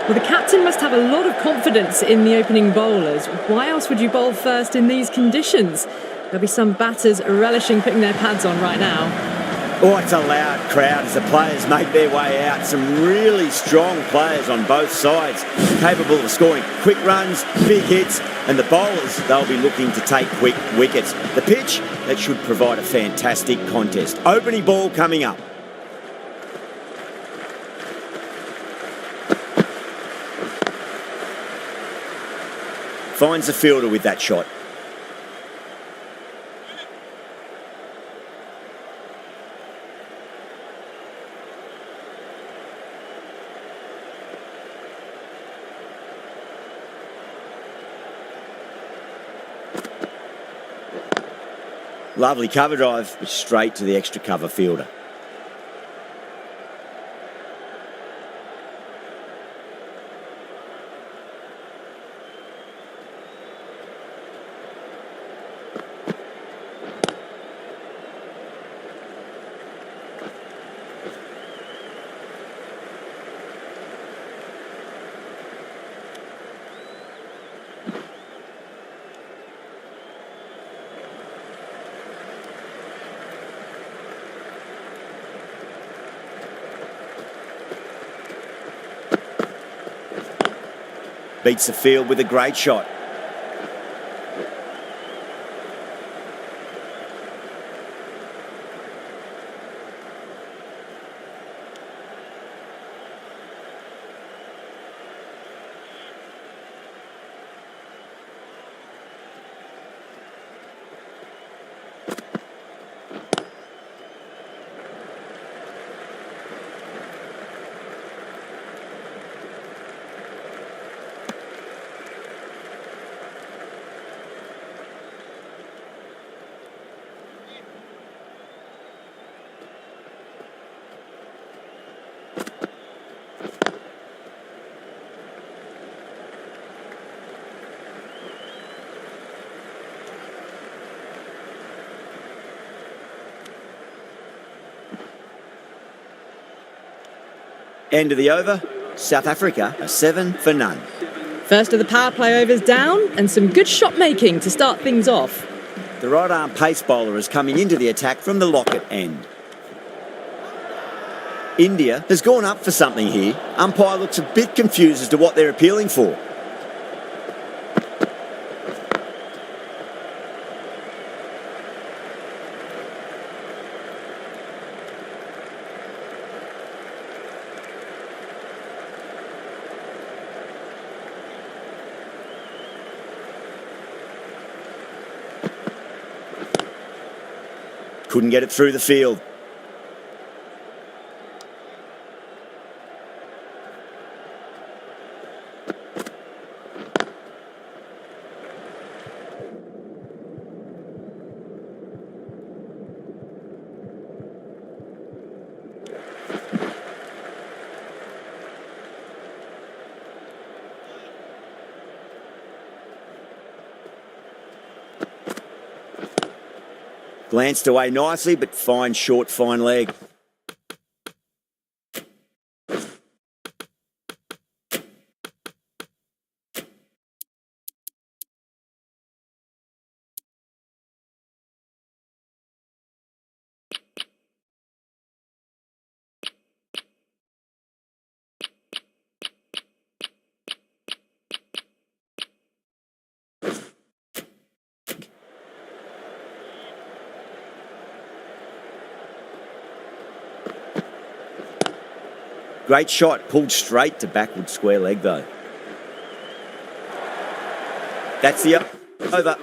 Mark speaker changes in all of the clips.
Speaker 1: Well, the captain must have a lot of confidence in the opening bowlers. Why else would you bowl first in these conditions? There'll be some batters relishing putting their pads on right now.
Speaker 2: Oh, it's a loud crowd as the players make their way out. Some really strong players on both sides, capable of scoring quick runs, big hits, and the bowlers, they'll be looking to take quick wickets. The pitch, that should provide a fantastic contest. Opening ball coming up. Finds the fielder with that shot. Lovely cover drive, straight to the extra cover fielder. Beats the field with a great shot. End of the over. South Africa are 7 for none.
Speaker 1: First of the power play overs down, and some good shot making to start things off.
Speaker 2: The right arm pace bowler is coming into the attack from the locket end. India has gone up for something here. Umpire looks a bit confused as to what they're appealing for. Couldn't get it through the field. Glanced away nicely, but fine short, fine leg. Great shot, pulled straight to backward square leg though. That's the over.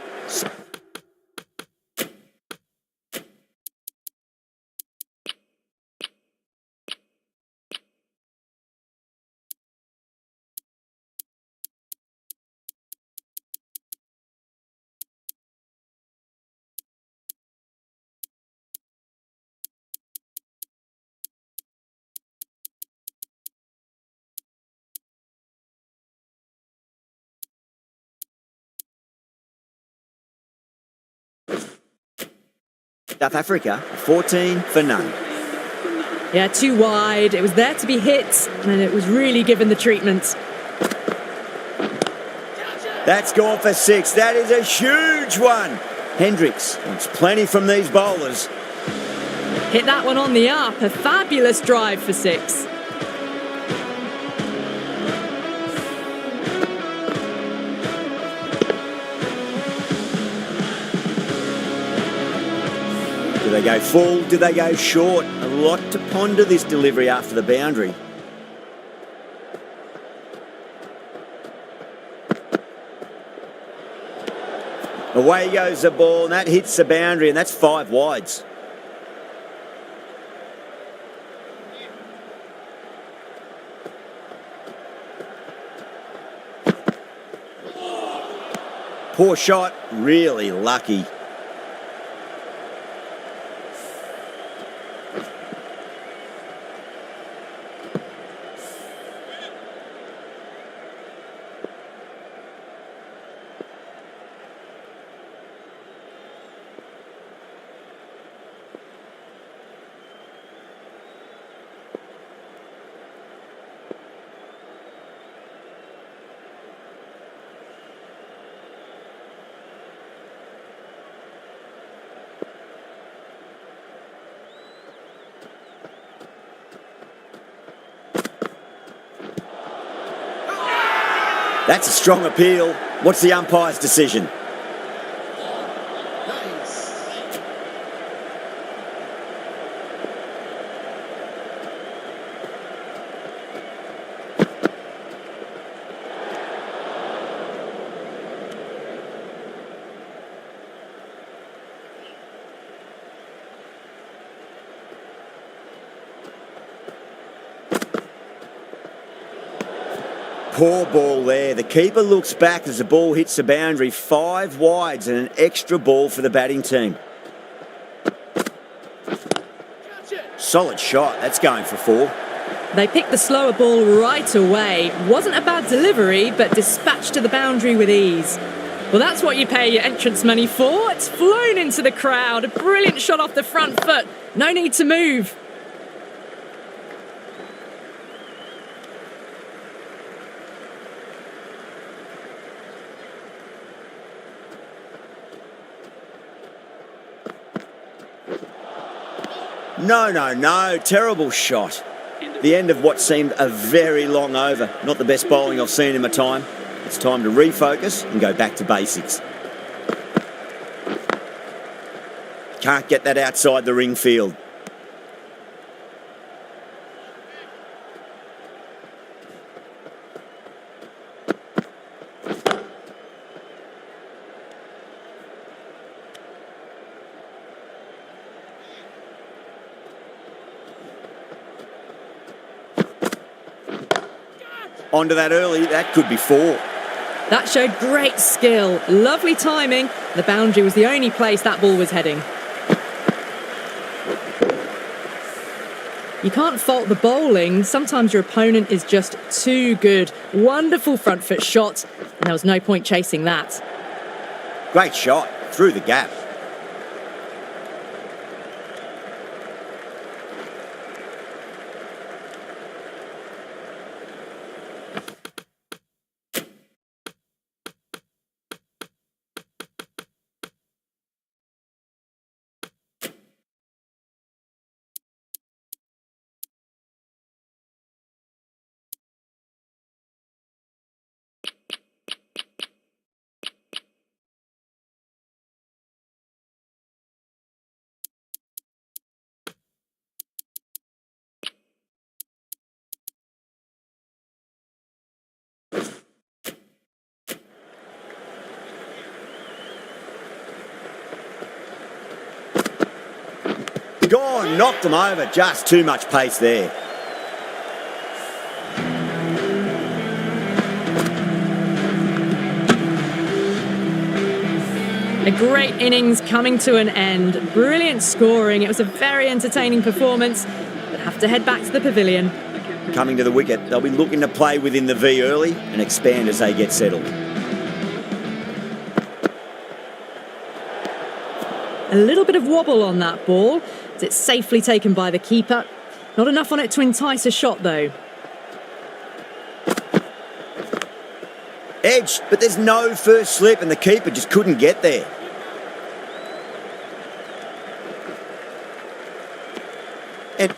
Speaker 2: South Africa, 14 for none.
Speaker 1: Yeah, too wide. It was there to be hit, and it was really given the treatment.
Speaker 2: That's gone for 6. That is a huge one. Hendricks wants plenty from these bowlers.
Speaker 1: Hit that one on the up. A fabulous drive for 6.
Speaker 2: Do they go full? Do they go short? A lot to ponder this delivery after the boundary. Away goes the ball, and that hits the boundary, and that's 5 wides. Poor shot, really lucky. That's a strong appeal. What's the umpire's decision? Poor ball there. The keeper looks back as the ball hits the boundary. 5 wides and an extra ball for the batting team. Solid shot. That's going for 4.
Speaker 1: They picked the slower ball right away. Wasn't a bad delivery, but dispatched to the boundary with ease. Well, that's what you pay your entrance money for. It's flown into the crowd. A brilliant shot off the front foot. No need to move.
Speaker 2: No. Terrible shot. The end of what seemed a very long over. Not the best bowling I've seen in my time. It's time to refocus and go back to basics. Can't get that outside the ring field. Onto that early, that could be 4.
Speaker 1: That showed great skill. Lovely timing. The boundary was the only place that ball was heading. You can't fault the bowling. Sometimes your opponent is just too good. Wonderful front foot shot, and there was no point chasing that.
Speaker 2: Great shot, through the gap. Gone, knocked them over, just too much pace there.
Speaker 1: A great innings coming to an end. Brilliant scoring. It was a very entertaining performance, but have to head back to the pavilion.
Speaker 2: Coming to the wicket, they'll be looking to play within the V early and expand as they get settled.
Speaker 1: A little bit of wobble on that ball. It's safely taken by the keeper. Not enough on it to entice a shot, though.
Speaker 2: Edged, but there's no first slip and the keeper just couldn't get there. And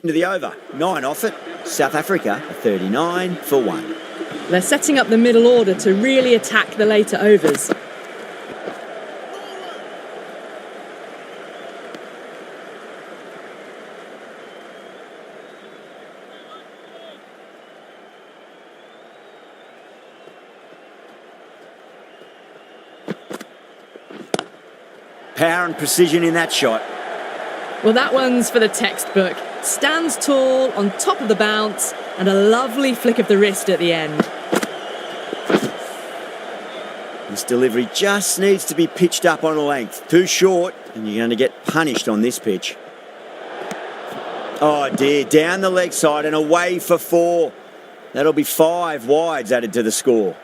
Speaker 2: into the over. 9 off it. South Africa 39 for 1.
Speaker 1: They're setting up the middle order to really attack the later overs.
Speaker 2: Power and precision in that shot.
Speaker 1: Well, that one's for the textbook. Stands tall, on top of the bounce, and a lovely flick of the wrist at the end.
Speaker 2: This delivery just needs to be pitched up on a length. Too short, and you're going to get punished on this pitch. Oh dear, down the leg side and away for 4. That'll be 5 wides added to the score.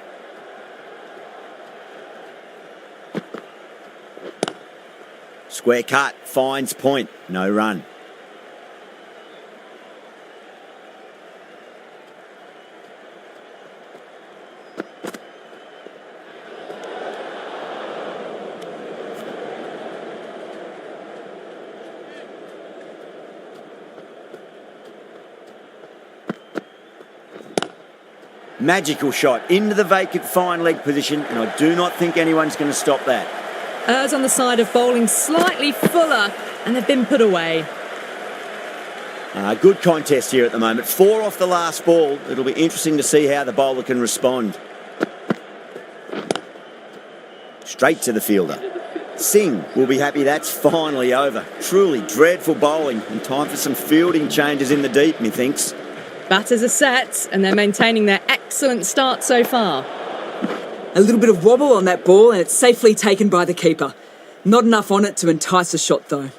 Speaker 2: Square cut, finds point, no run. Magical shot into the vacant fine leg position, and I do not think anyone's going to stop that.
Speaker 1: Errs on the side of bowling slightly fuller, and they've been put away.
Speaker 2: Good contest here at the moment. 4 off the last ball. It'll be interesting to see how the bowler can respond. Straight to the fielder. Singh will be happy that's finally over. Truly dreadful bowling, and time for some fielding changes in the deep, methinks.
Speaker 1: Batters are set, and they're maintaining their excellent start so far.
Speaker 3: A little bit of wobble on that ball and it's safely taken by the keeper. Not enough on it to entice a shot though.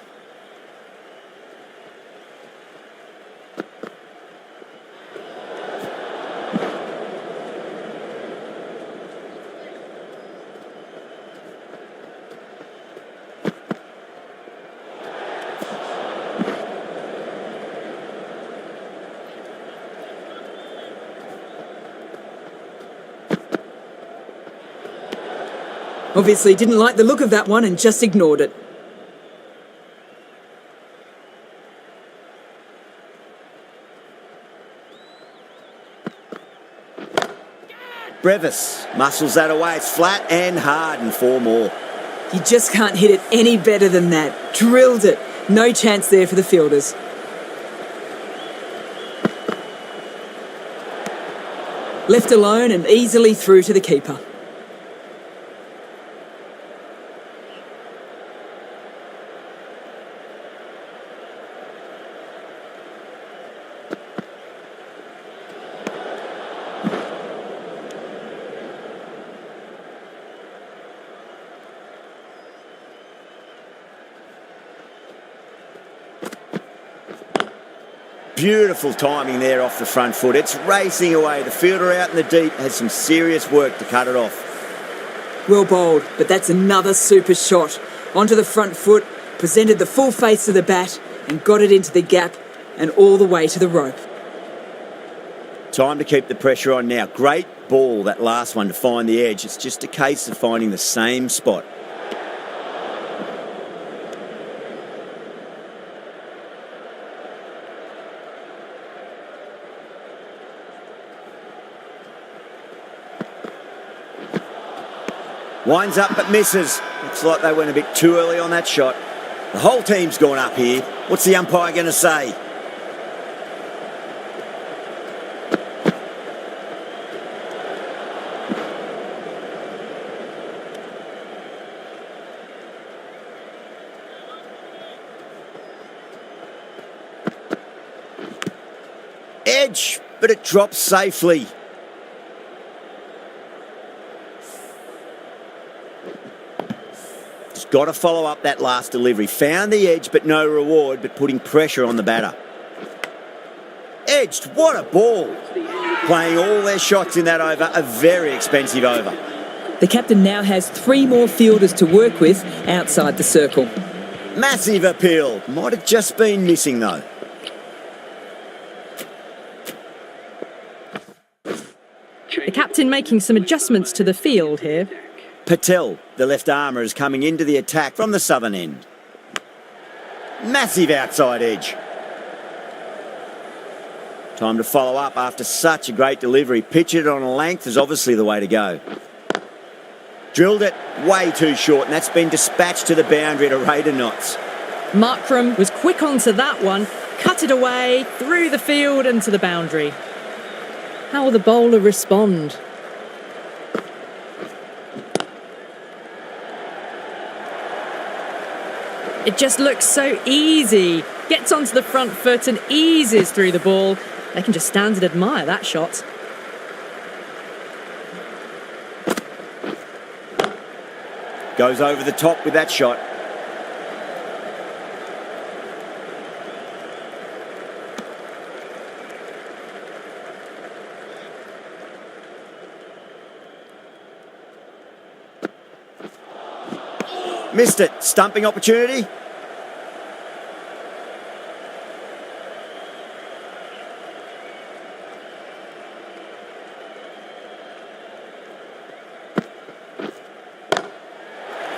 Speaker 3: Obviously didn't like the look of that one and just ignored it.
Speaker 2: Brevis muscles that away. It's flat and hard and 4 more.
Speaker 3: You just can't hit it any better than that. Drilled it. No chance there for the fielders. Left alone and easily through to the keeper.
Speaker 2: Beautiful timing there off the front foot. It's racing away. The fielder out in the deep has some serious work to cut it off.
Speaker 3: Well bowled, but that's another super shot. Onto the front foot, presented the full face of the bat and got it into the gap and all the way to the rope.
Speaker 2: Time to keep the pressure on now. Great ball, that last one, to find the edge. It's just a case of finding the same spot. Winds up but misses. Looks like they went a bit too early on that shot. The whole team's gone up here. What's the umpire going to say? edge, but it drops safely. Just got to follow up that last delivery. Found the edge, but no reward, but putting pressure on the batter. Edged, what a ball. Playing all their shots in that over, a very expensive over.
Speaker 3: The captain now has 3 more fielders to work with outside the circle.
Speaker 2: Massive appeal. Might have just been missing though.
Speaker 1: The captain making some adjustments to the field here.
Speaker 2: Patel, the left armour, is coming into the attack from the southern end. Massive outside edge. Time to follow up after such a great delivery. Pitch it on a length is obviously the way to go. Drilled it way too short, and that's been dispatched to the boundary at a rate of knots.
Speaker 1: Markram was quick onto that one, cut it away, through the field and to the boundary. How will the bowler respond? It just looks so easy. Gets onto the front foot and eases through the ball. They can just stand and admire that shot.
Speaker 2: Goes over the top with that shot. Missed it. Stumping opportunity.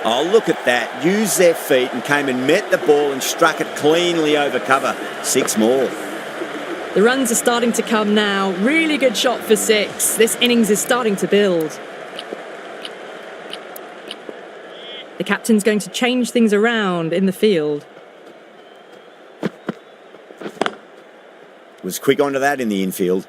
Speaker 2: Oh, look at that. Used their feet and came and met the ball and struck it cleanly over cover. 6 more.
Speaker 1: The runs are starting to come now. Really good shot for 6. This innings is starting to build. The captain's going to change things around in the field.
Speaker 2: Was quick onto that in the infield.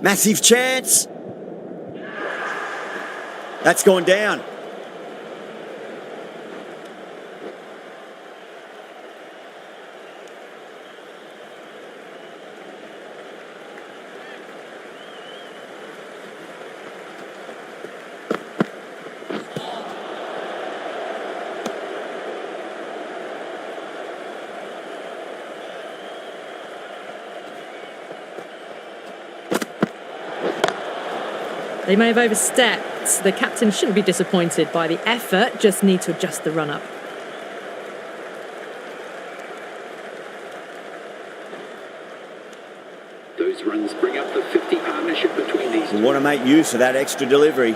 Speaker 2: Massive chance. That's gone down.
Speaker 1: They may have overstepped. The captain shouldn't be disappointed by the effort, just need to adjust the run-up.
Speaker 4: Those runs bring up the 50 partnership between these two.
Speaker 2: We want to make use of that extra delivery.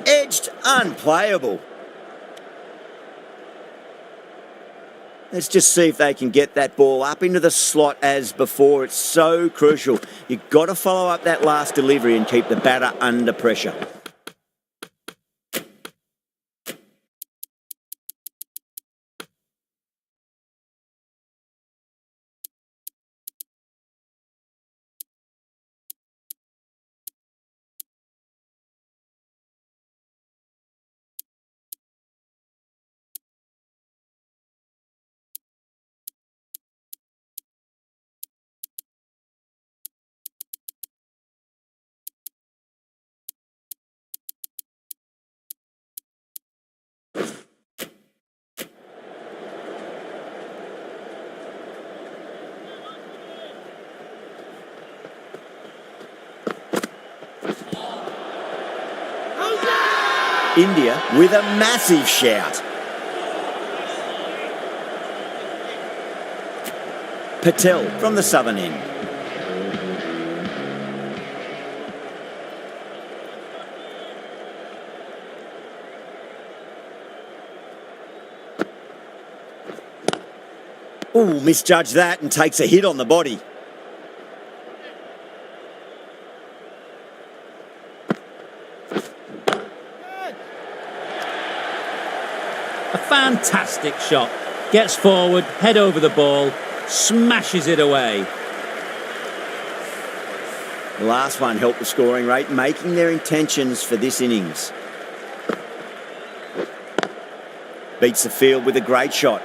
Speaker 2: Edged, unplayable. Let's just see if they can get that ball up into the slot as before. It's so crucial. You've got to follow up that last delivery and keep the batter under pressure. India with a massive shout. Patel from the southern end. Ooh, misjudged that and takes a hit on the body.
Speaker 5: A fantastic shot. Gets forward, head over the ball, smashes it away.
Speaker 2: The last one helped the scoring rate, making their intentions for this innings. Beats the field with a great shot.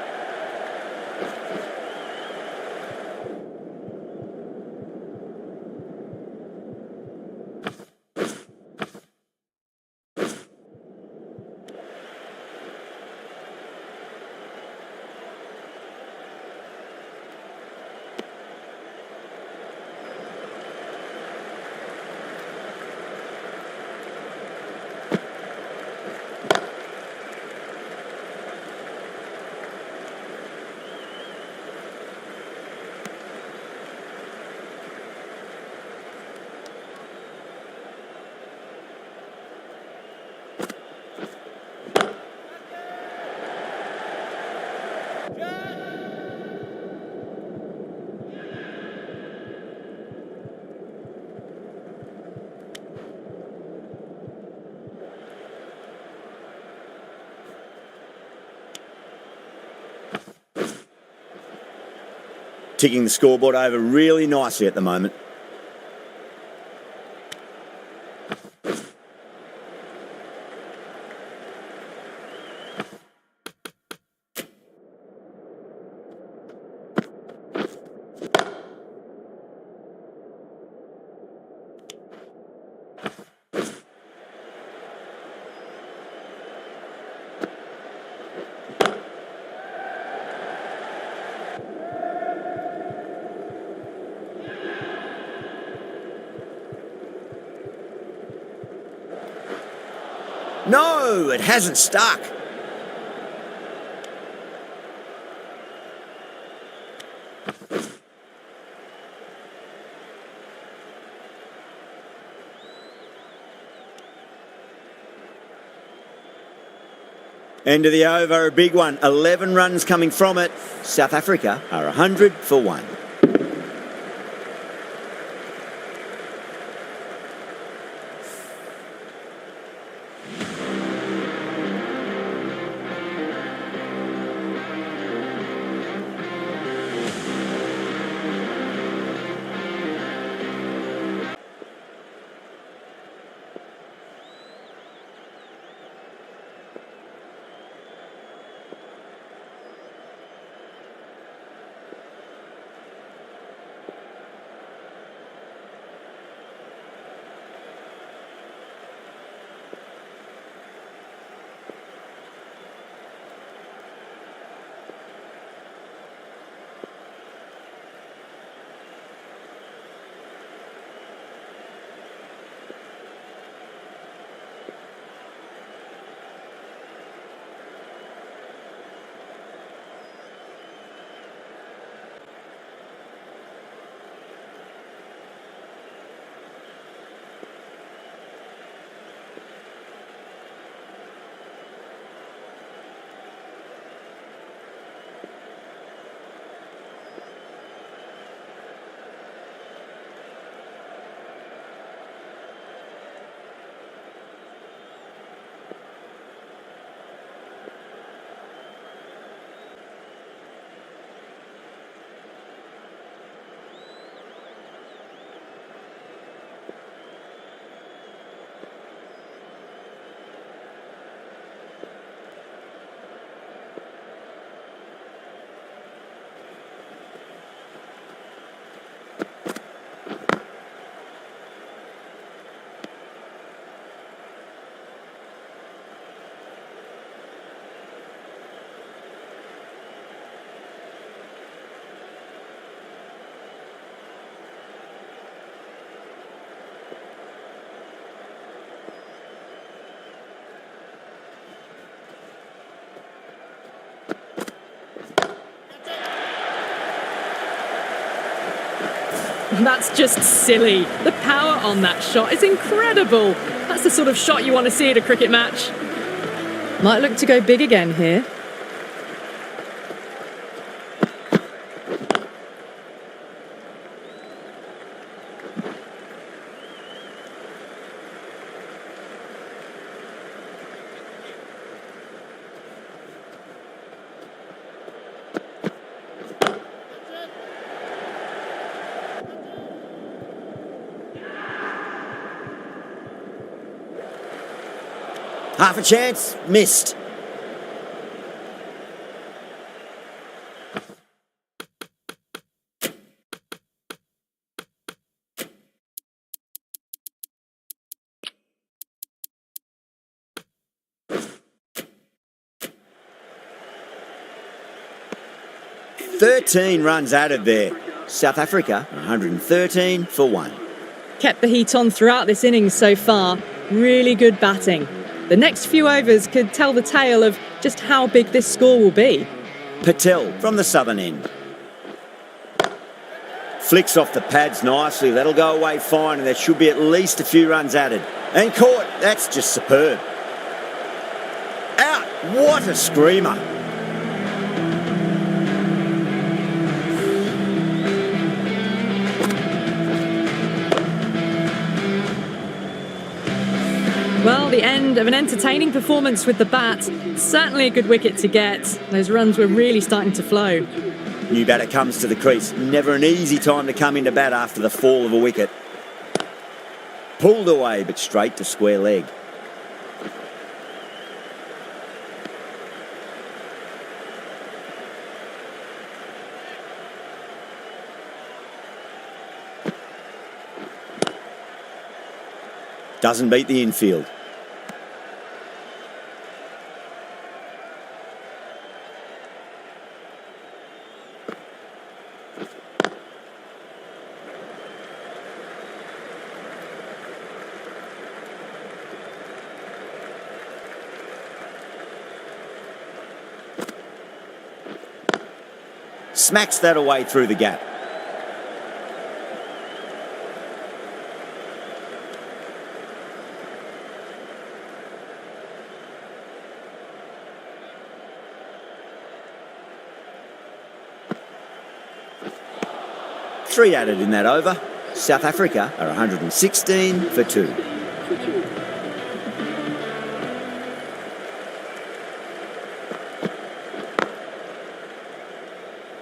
Speaker 2: Ticking the scoreboard over really nicely at the moment. No, it hasn't stuck. End of the over, a big one. 11 runs coming from it. South Africa are 100 for 1.
Speaker 1: That's just silly. The power on that shot is incredible. That's the sort of shot you want to see at a cricket match. Might look to go big again here.
Speaker 2: Half a chance, missed. "13 runs added there. South Africa 113 for 1.
Speaker 1: Kept the heat on throughout this innings so far. Really good batting. The next few overs could tell the tale of just how big this score will be.
Speaker 2: Patel from the southern end. Flicks off the pads nicely. That'll go away fine, and there should be at least a few runs added. And caught. That's just superb. Out. What a screamer.
Speaker 1: Well, the end of an entertaining performance with the bat. Certainly a good wicket to get. Those runs were really starting to flow.
Speaker 2: New batter comes to the crease. Never an easy time to come into bat after the fall of a wicket. Pulled away, but straight to square leg. Doesn't beat the infield. Smacks that away through the gap. Three added in that over. South Africa are 116 for 2.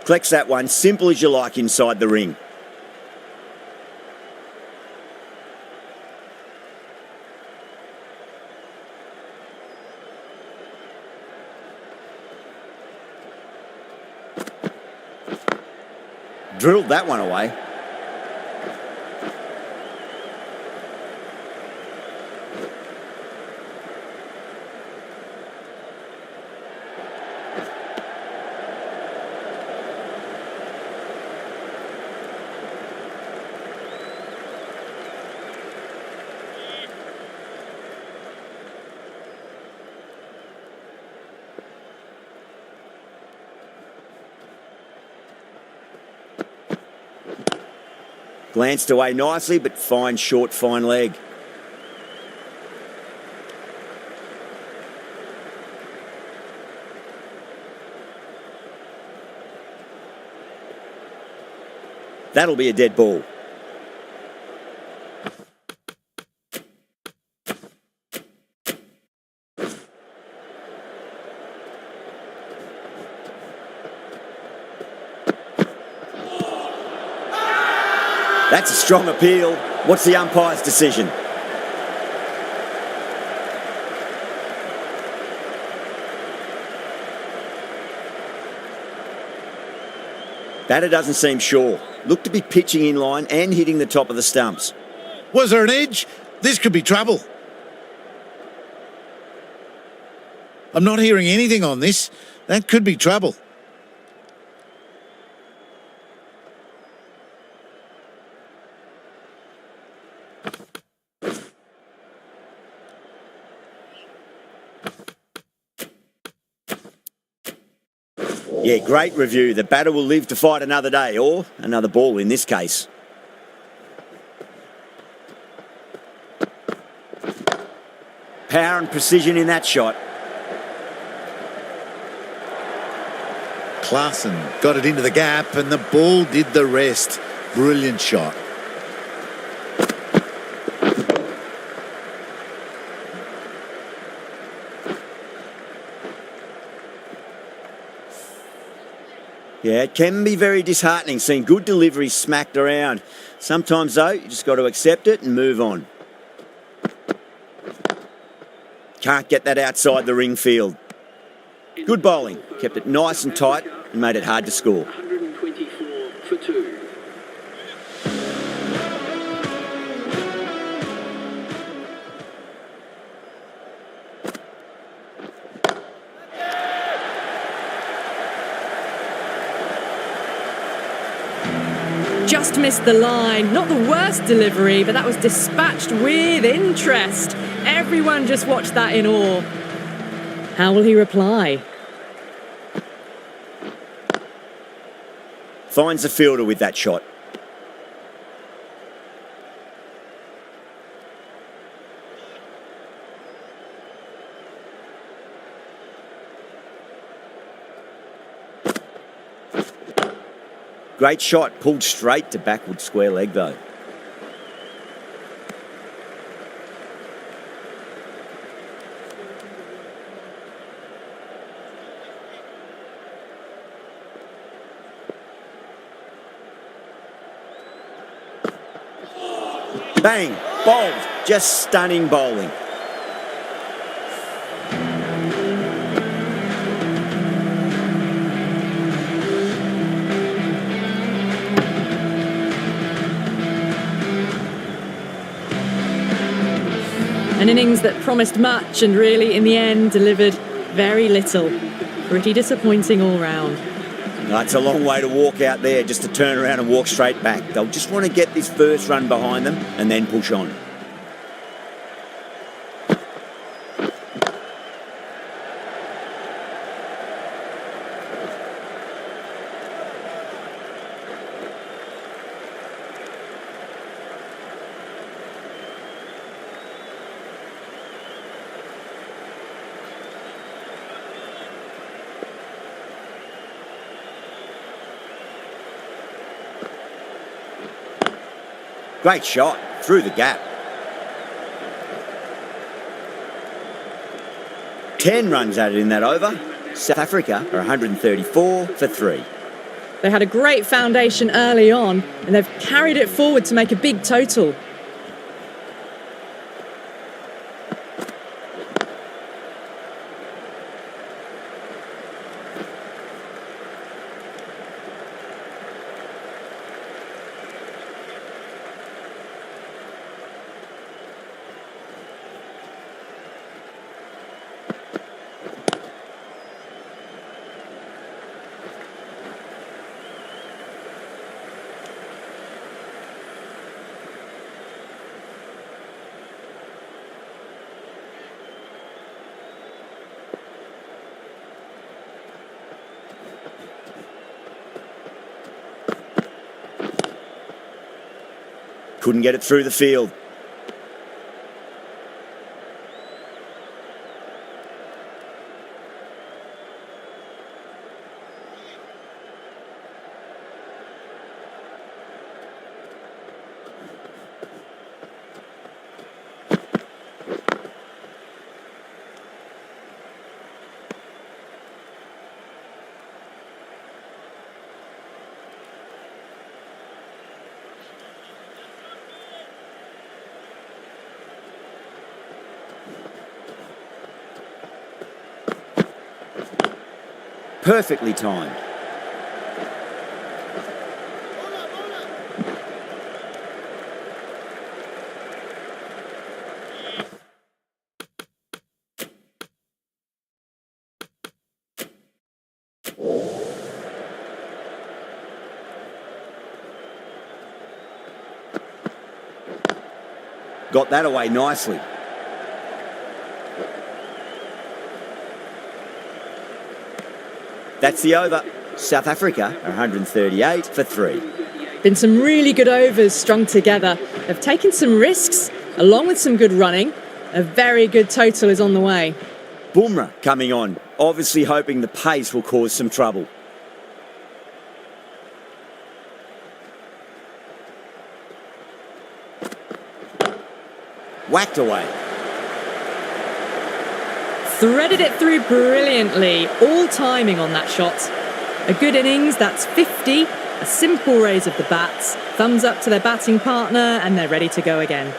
Speaker 2: Collects that one, simple as you like inside the ring. Drilled that one away. Glanced away nicely, but fine short, fine leg. That'll be a dead ball. That's a strong appeal. What's the umpire's decision? Batter doesn't seem sure. Looked to be pitching in line and hitting the top of the stumps.
Speaker 6: Was there an edge? This could be trouble. I'm not hearing anything on this. That could be trouble.
Speaker 2: Yeah, great review. The batter will live to fight another day, or another ball in this case. Power and precision in that shot.
Speaker 6: Klaassen got it into the gap and the ball did the rest. Brilliant shot.
Speaker 2: Yeah, it can be very disheartening seeing good deliveries smacked around. Sometimes, though, you just got to accept it and move on. Can't get that outside the ring field. Good bowling. Kept it nice and tight and made it hard to score.
Speaker 4: 124 for 2.
Speaker 1: Just missed the line. Not the worst delivery, but that was dispatched with interest. Everyone just watched that in awe. How will he reply?
Speaker 2: Finds the fielder with that shot. Great shot, pulled straight to backward square leg though. Bang, bowled, just stunning bowling.
Speaker 1: An innings that promised much and really, in the end, delivered very little. Pretty disappointing all round.
Speaker 2: It's a long way to walk out there just to turn around and walk straight back. They'll just want to get this first run behind them and then push on. Great shot, through the gap. 10 runs added in that over. South Africa are 134 for 3.
Speaker 1: They had a great foundation early on, and they've carried it forward to make a big total.
Speaker 2: Couldn't get it through the field. Perfectly timed. Got that away nicely. That's the over. South Africa are 138 for 3.
Speaker 1: Been some really good overs strung together. They've taken some risks, along with some good running. A very good total is on the way.
Speaker 2: Bumrah coming on, obviously hoping the pace will cause some trouble. Whacked away.
Speaker 1: Threaded it through brilliantly, all timing on that shot. A good innings, that's 50, a simple raise of the bats, thumbs up to their batting partner, and they're ready to go again.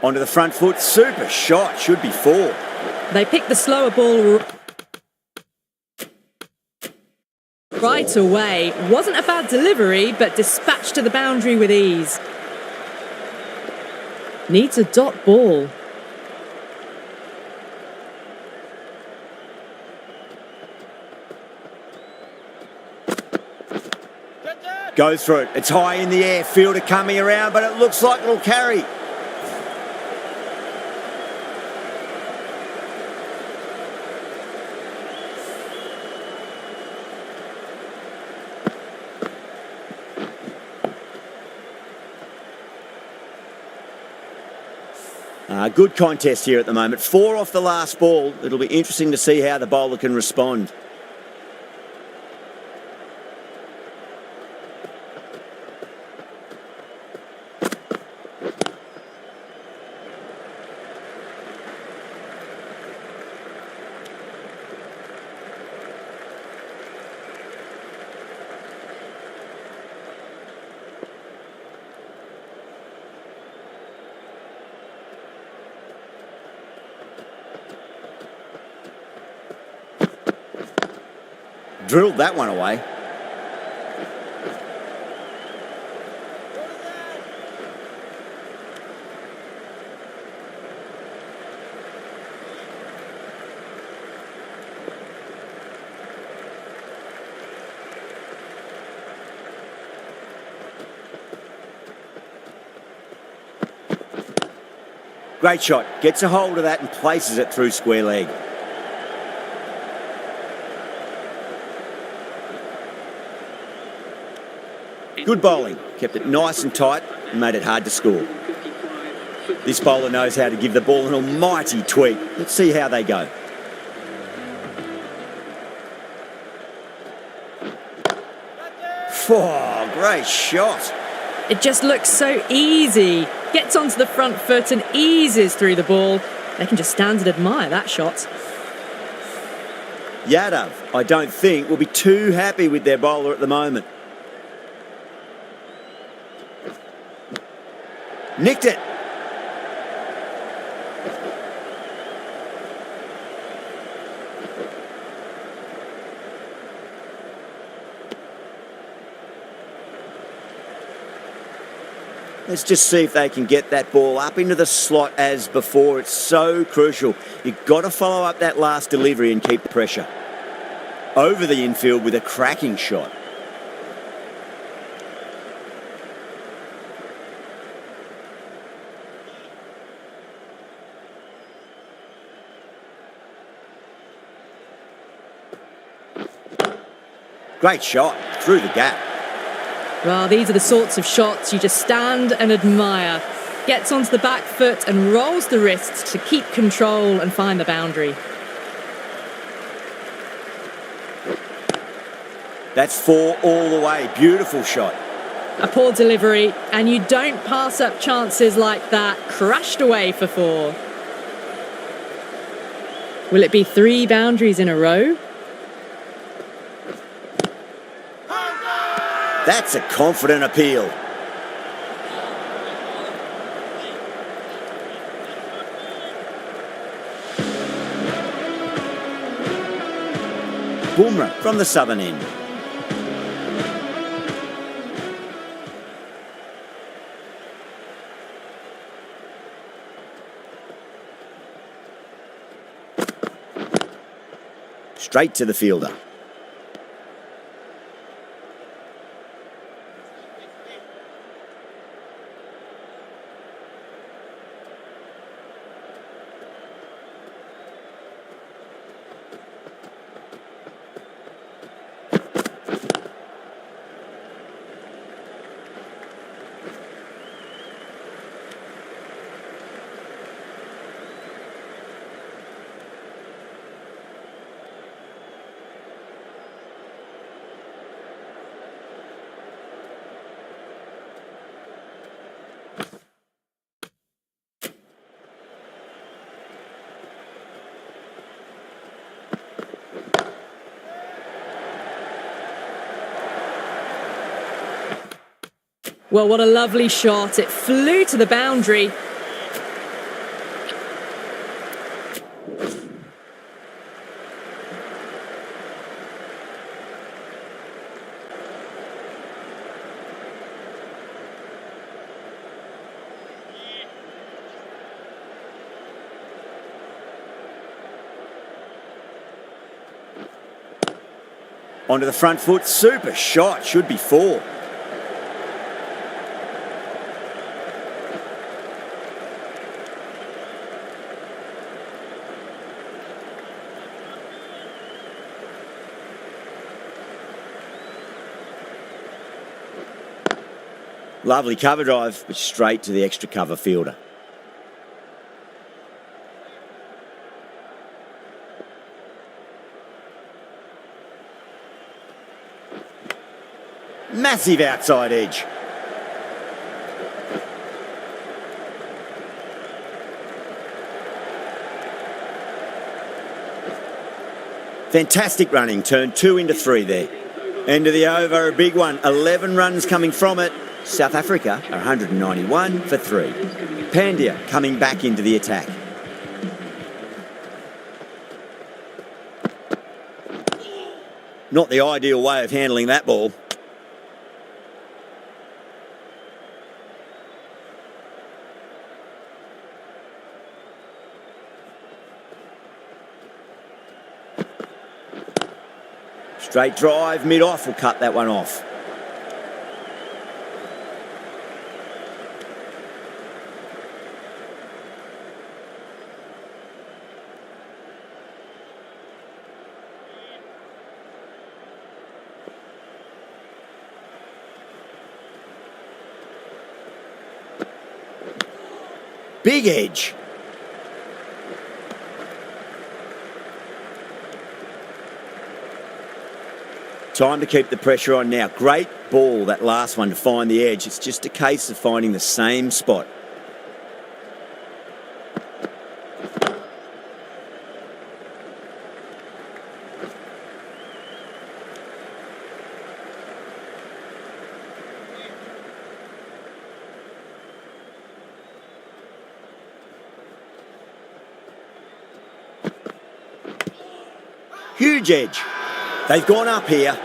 Speaker 2: Onto the front foot, super shot, should be 4.
Speaker 1: They picked the slower ball right away. Wasn't a bad delivery, but dispatched to the boundary with ease. Needs a dot ball.
Speaker 2: Goes for it. It's high in the air. Fielder coming around, but it looks like it'll carry. Good contest here at the moment. 4 off the last ball. It'll be interesting to see how the bowler can respond. Drilled that one away. Great shot. Gets a hold of that and places it through square leg. Good bowling, kept it nice and tight and made it hard to score. This bowler knows how to give the ball an almighty tweak. Let's see how they go. Oh, great shot.
Speaker 1: It just looks so easy. Gets onto the front foot and eases through the ball. They can just stand and admire that shot.
Speaker 2: Yadav, I don't think, will be too happy with their bowler at the moment. Nicked it. Let's just see if they can get that ball up into the slot as before. It's so crucial. You've got to follow up that last delivery and keep the pressure. Over the infield with a cracking shot. Great shot, through the gap.
Speaker 1: Well, these are the sorts of shots you just stand and admire. Gets onto the back foot and rolls the wrists to keep control and find the boundary.
Speaker 2: That's 4 all the way. Beautiful shot.
Speaker 1: A poor delivery, and you don't pass up chances like that. Crashed away for 4. Will it be 3 boundaries in a row?
Speaker 2: That's a confident appeal. Bumrah from the southern end. Straight to the fielder. Well, what a lovely shot. It flew to the boundary. Onto the front foot, super shot, should be 4. Lovely cover drive, but straight to the extra cover fielder. Massive outside edge. Fantastic running, turned 2 into 3 there. End of the over, a big one. 11 runs coming from it. South Africa are 191 for 3. Pandya coming back into the attack. Not the ideal way of handling that ball. Straight drive, mid-off will cut that one off. Big edge. Time to keep the pressure on now. Great ball, that last one, to find the edge. It's just a case of finding the same spot. Huge edge. They've gone up here.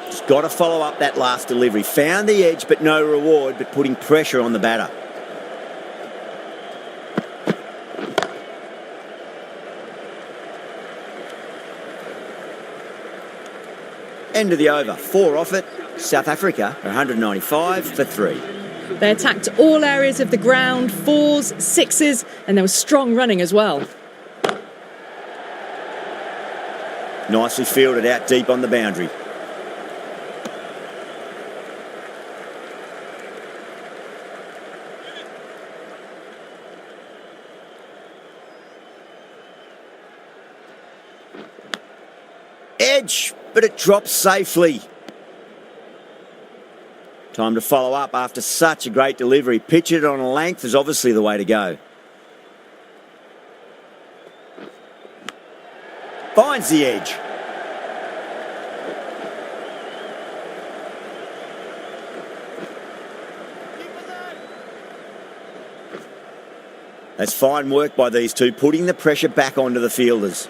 Speaker 2: Just got to follow up that last delivery. Found the edge, but no reward, but putting pressure on the batter. End of the over. 4 off it. South Africa are 195 for 3.
Speaker 1: They attacked all areas of the ground, 4s, 6s, and there was strong running as well.
Speaker 2: Nicely fielded out deep on the boundary. Edge, but it drops safely. Time to follow up after such a great delivery. Pitch it on a length is obviously the way to go. Finds the edge. That's fine work by these two, putting the pressure back onto the fielders.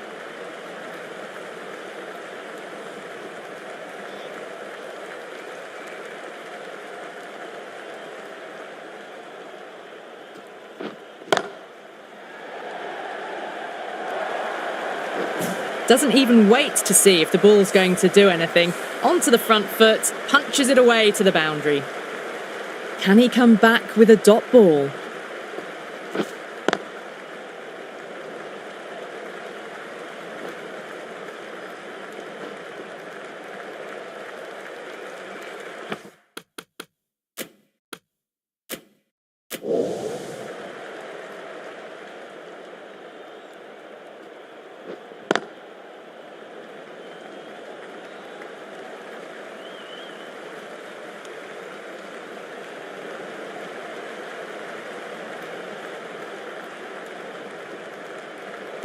Speaker 1: Doesn't even wait to see if the ball's going to do anything. Onto the front foot, punches it away to the boundary. Can he come back with a dot ball?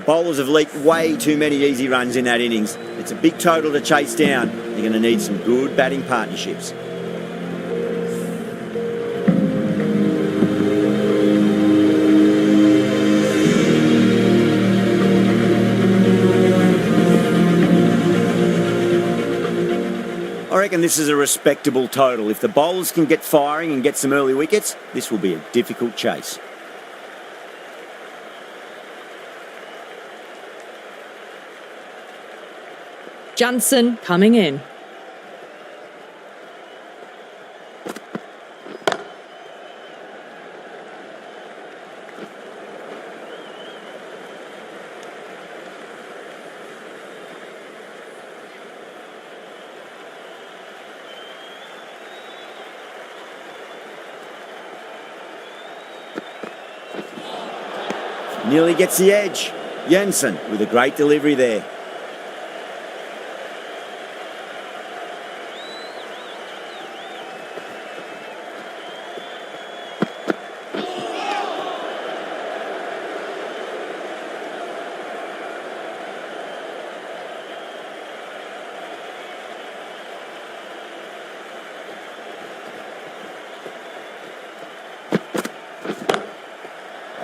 Speaker 2: Bowlers have leaked way too many easy runs in that innings. It's a big total to chase down. They're going to need some good batting partnerships. I reckon this is a respectable total. If the bowlers can get firing and get some early wickets, this will be a difficult chase.
Speaker 1: Jansen coming in.
Speaker 2: Nearly gets the edge. Jensen with a great delivery there.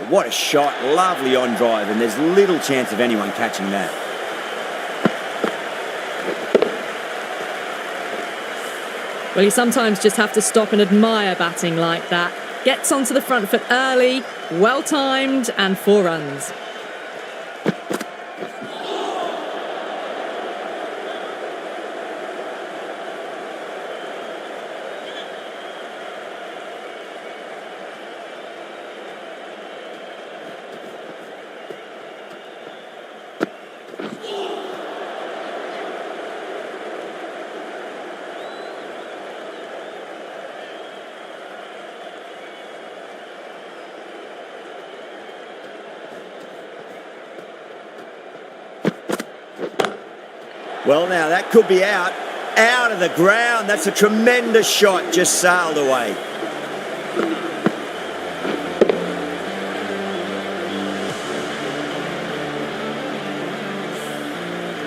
Speaker 2: What a shot, lovely on drive, and there's little chance of anyone catching that.
Speaker 1: Well, you sometimes just have to stop and admire batting like that. Gets onto the front foot early, well timed, and 4 runs.
Speaker 2: Well, now that could be out of the ground. That's a tremendous shot, just sailed away.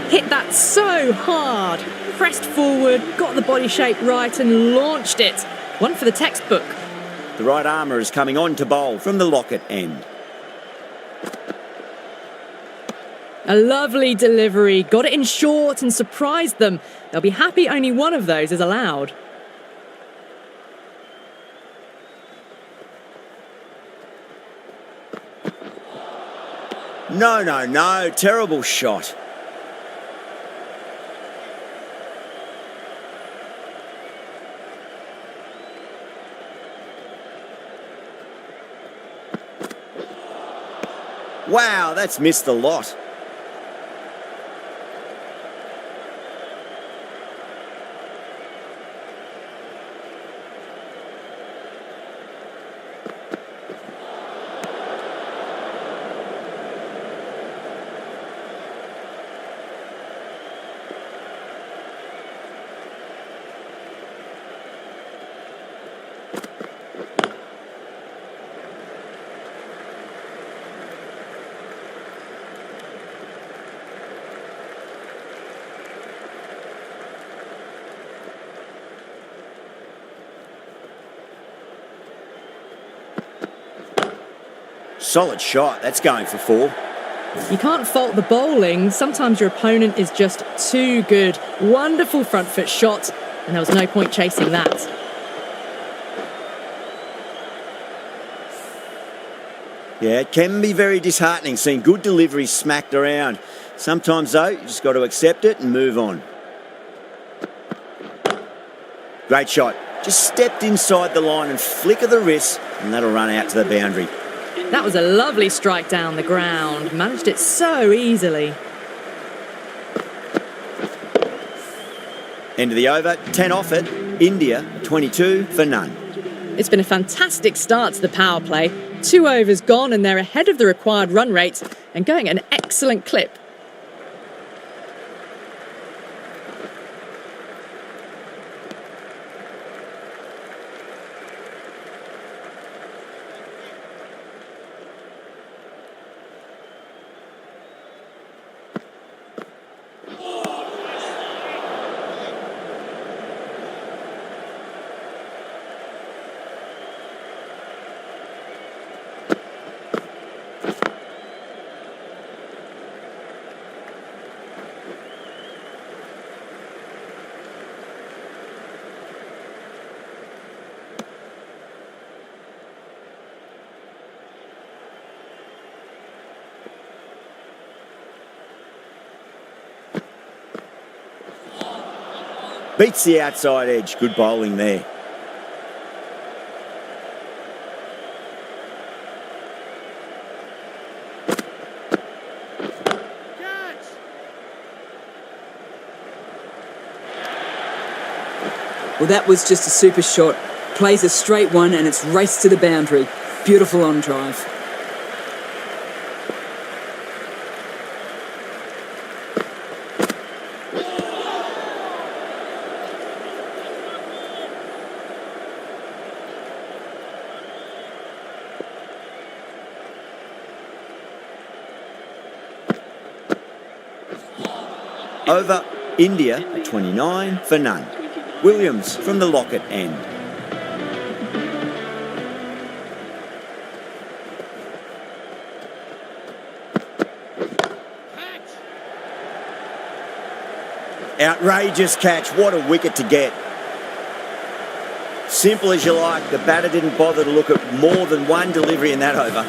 Speaker 1: Hit that so hard. Pressed forward, got the body shape right and launched it. One for the textbook.
Speaker 2: The right armour is coming on to bowl from the Lockett end.
Speaker 1: A lovely delivery, got it in short and surprised them. They'll be happy only one of those is allowed.
Speaker 2: No, terrible shot. Wow, that's missed the lot. Solid shot, that's going for 4.
Speaker 1: You can't fault the bowling. Sometimes your opponent is just too good. Wonderful front foot shot, and there was no point chasing that.
Speaker 2: Yeah, it can be very disheartening seeing good deliveries smacked around. Sometimes, though, you just got to accept it and move on. Great shot. Just stepped inside the line and flicker the wrist, and that'll run out to the boundary.
Speaker 1: That was a lovely strike down the ground. Managed it so easily.
Speaker 2: End of the over, 10 off it. India, 22 for none.
Speaker 1: It's been a fantastic start to the power play. 2 overs gone and they're ahead of the required run rate and going at an excellent clip.
Speaker 2: Beats the outside edge. Good bowling there.
Speaker 3: Well, that was just a super shot. Plays a straight one and it's raced to the boundary. Beautiful on drive.
Speaker 2: Over, India at 29 for none. Williams from the Lockett end. Outrageous catch. What a wicket to get. Simple as you like. The batter didn't bother to look at more than one delivery in that over.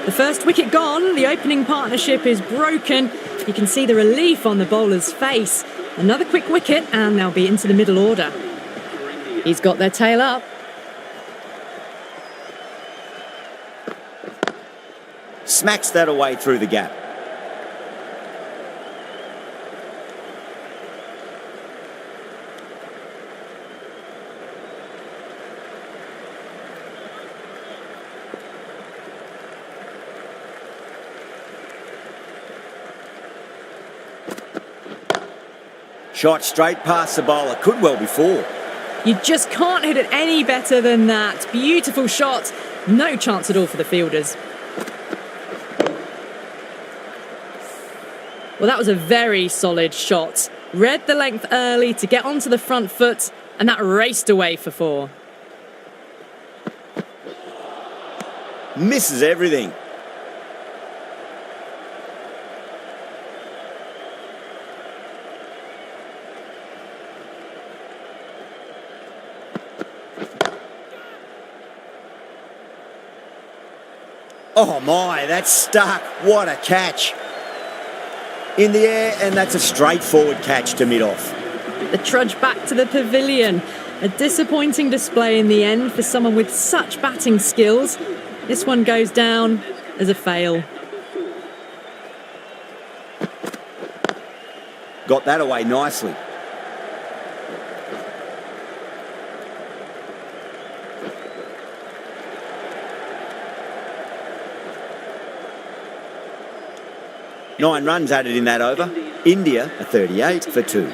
Speaker 1: The first wicket gone, the opening partnership is broken. You can see the relief on the bowler's face. Another quick wicket and they'll be into the middle order. He's got their tail up.
Speaker 2: Smacks that away through the gap. Shot straight past the bowler. Could well be four.
Speaker 1: You just can't hit it any better than that. Beautiful shot. No chance at all for the fielders. Well, that was a very solid shot. Read the length early to get onto the front foot, and that raced away for four.
Speaker 2: Misses everything. Oh my, that's stuck. What a catch. In the air, and that's a straightforward catch to mid-off.
Speaker 1: The trudge back to the pavilion. A disappointing display in the end for someone with such batting skills. This one goes down as a fail.
Speaker 2: Got that away nicely. Nine runs added in that over. India are 38 for two.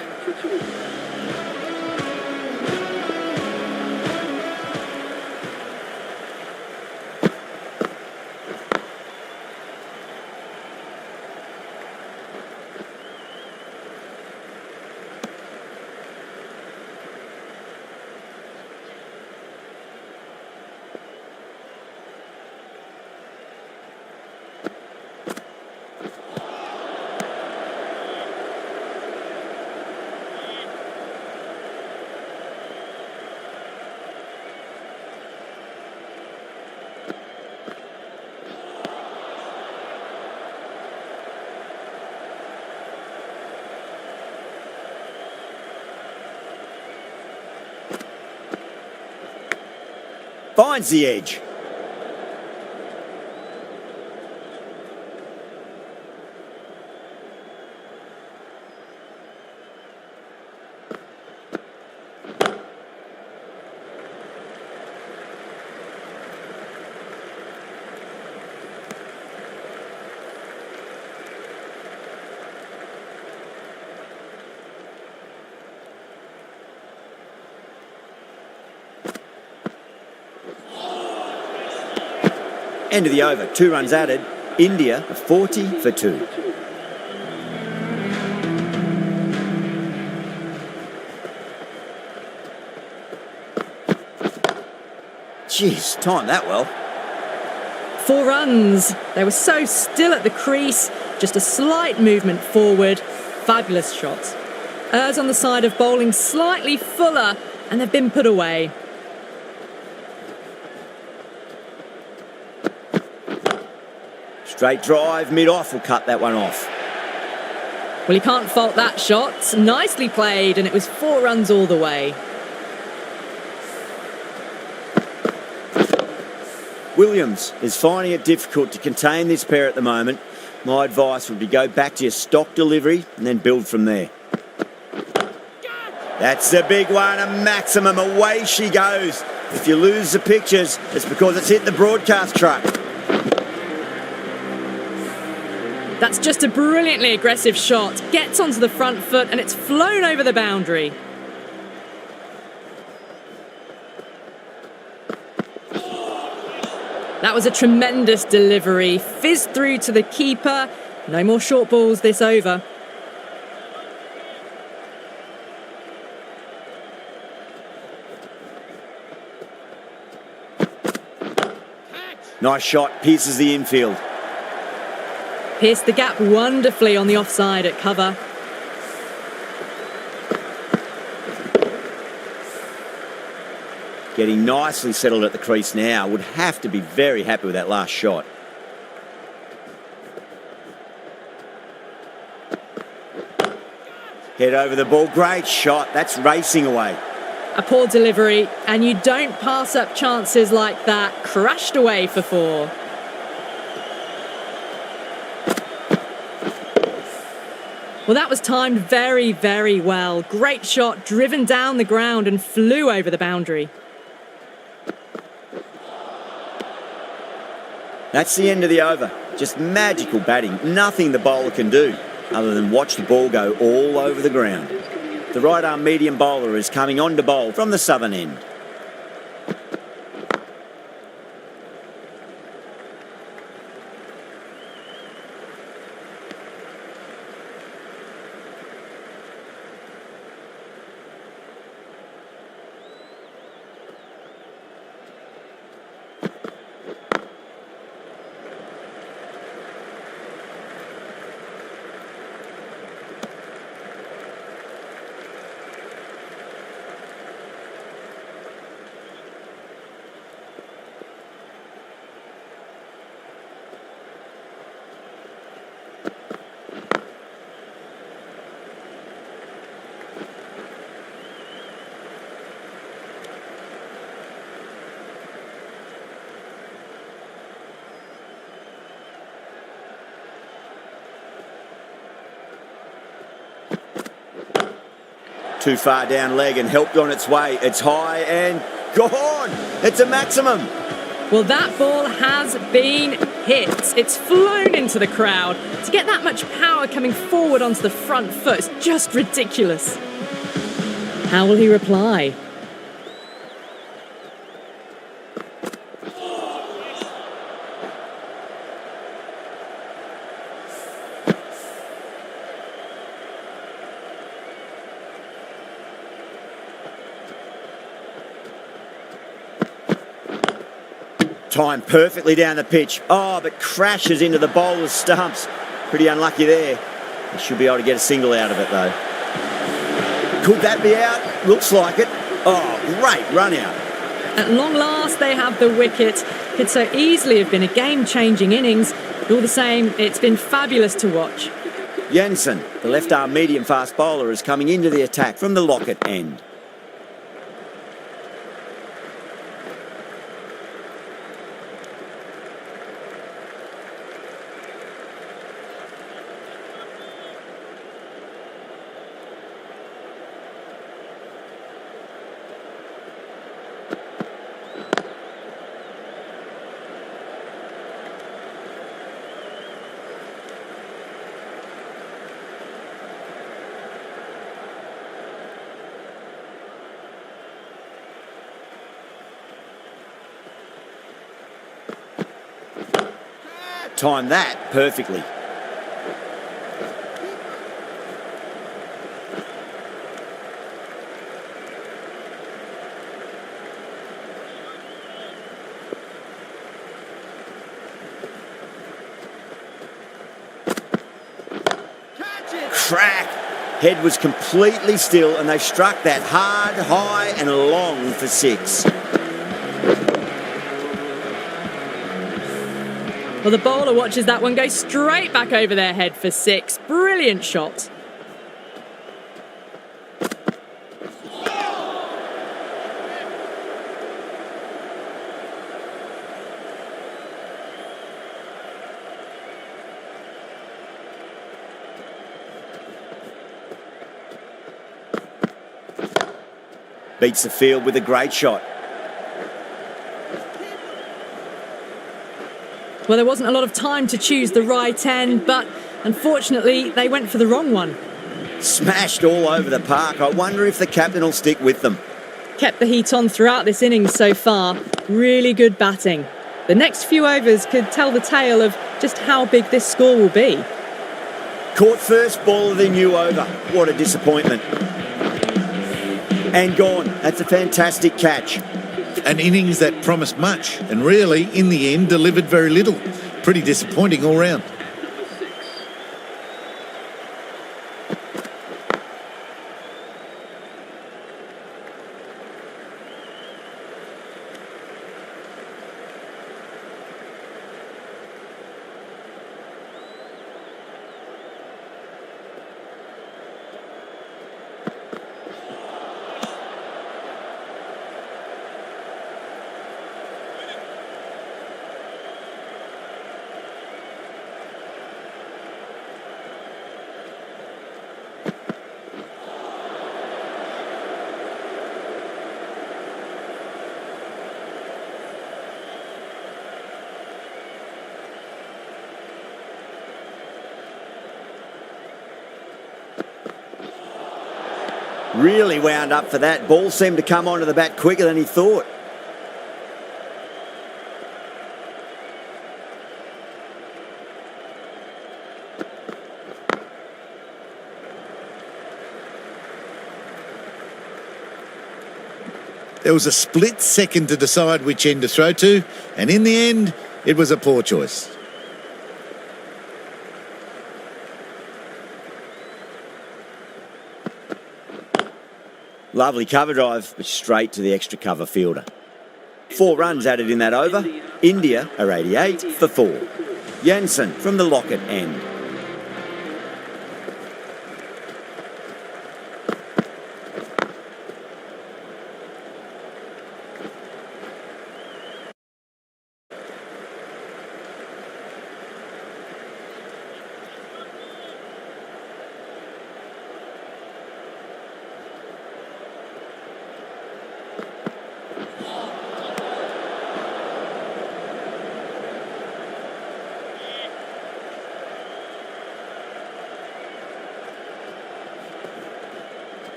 Speaker 2: Finds the edge. End of the over. 2 runs added. India are 40 for two. Jeez, timed that well.
Speaker 1: 4 runs. They were so still at the crease. Just a slight movement forward. Fabulous shot. Errs on the side of bowling slightly fuller, and they've been put away.
Speaker 2: Straight drive, mid-off will cut that one off.
Speaker 1: Well, you can't fault that shot. Nicely played, and it was 4 runs all the way.
Speaker 2: Williams is finding it difficult to contain this pair at the moment. My advice would be go back to your stock delivery and then build from there. That's the big one, a maximum. Away she goes. If you lose the pictures, it's because it's hit the broadcast truck.
Speaker 1: That's just a brilliantly aggressive shot. Gets onto the front foot and it's flown over the boundary. That was a tremendous delivery. Fizzed through to the keeper. No more short balls this over.
Speaker 2: Nice shot, pierces the infield.
Speaker 1: Pierced the gap wonderfully on the offside at cover.
Speaker 2: Getting nicely settled at the crease now. Would have to be very happy with that last shot. Head over the ball. Great shot. That's racing away.
Speaker 1: A poor delivery, and you don't pass up chances like that. Crashed away for 4. Well, that was timed very, very well. Great shot, driven down the ground and flew over the boundary.
Speaker 2: That's the end of the over. Just magical batting. Nothing the bowler can do other than watch the ball go all over the ground. The right-arm medium bowler is coming on to bowl from the southern end. Too far down leg and helped on its way. It's high and gone. It's a maximum.
Speaker 1: Well, that ball has been hit. It's flown into the crowd. To get that much power coming forward onto the front foot is just ridiculous. How will he reply?
Speaker 2: Timed perfectly down the pitch. Oh, but crashes into the bowler's stumps. Pretty unlucky there. He should be able to get a single out of it, though. Could that be out? Looks like it. Oh, great run out.
Speaker 1: At long last, they have the wicket. Could so easily have been a game-changing innings. But all the same, it's been fabulous to watch.
Speaker 2: Jensen, the left-arm medium-fast bowler, is coming into the attack from the Lockett end. Timed that perfectly. Crack! Head was completely still and they struck that hard, high and long for 6.
Speaker 1: Well, the bowler watches that one go straight back over their head for 6. Brilliant shot.
Speaker 2: Beats the field with a great shot.
Speaker 1: Well, there wasn't a lot of time to choose the right end, but unfortunately, they went for the wrong one.
Speaker 2: Smashed all over the park. I wonder if the captain will stick with them.
Speaker 1: Kept the heat on throughout this innings so far. Really good batting. The next few overs could tell the tale of just how big this score will be.
Speaker 2: Caught first ball of the new over. What a disappointment. And gone. That's a fantastic catch.
Speaker 6: An innings that promised much and really, in the end, delivered very little. Pretty disappointing all round.
Speaker 2: Really wound up for that. Ball seemed to come onto the bat quicker than he thought.
Speaker 6: There was a split second to decide which end to throw to, and in the end, it was a poor choice.
Speaker 2: Lovely cover drive, but straight to the extra cover fielder. 4 runs added in that over. India are 88 for 4. Jansen from the Lockett end.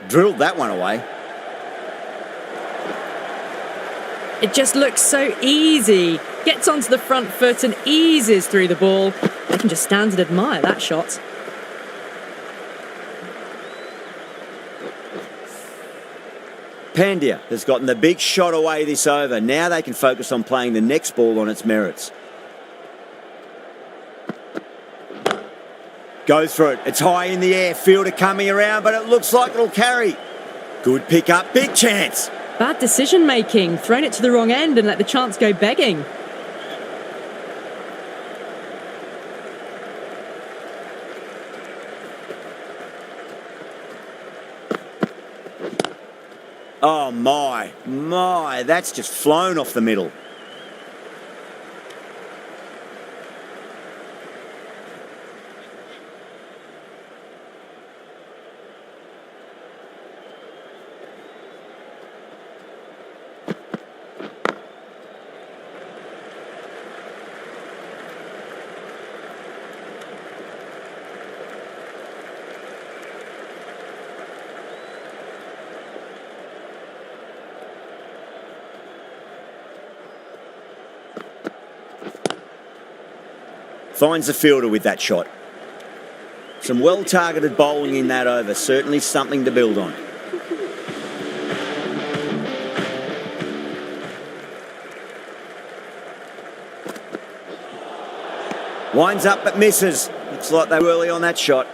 Speaker 2: Drilled that one away.
Speaker 1: It just looks so easy. Gets onto the front foot and eases through the ball. I can just stand and admire that shot.
Speaker 2: Pandya has gotten the big shot away this over. Now they can focus on playing the next ball on its merits. Goes for it. It's high in the air. Fielder coming around, but it looks like it'll carry. Good pick up. Big chance.
Speaker 1: Bad decision making. Thrown it to the wrong end and let the chance go begging.
Speaker 2: Oh my, that's just flown off the middle. Finds the fielder with that shot. Some well-targeted bowling in that over. Certainly something to build on. Winds up but misses. Looks like they were early on that shot.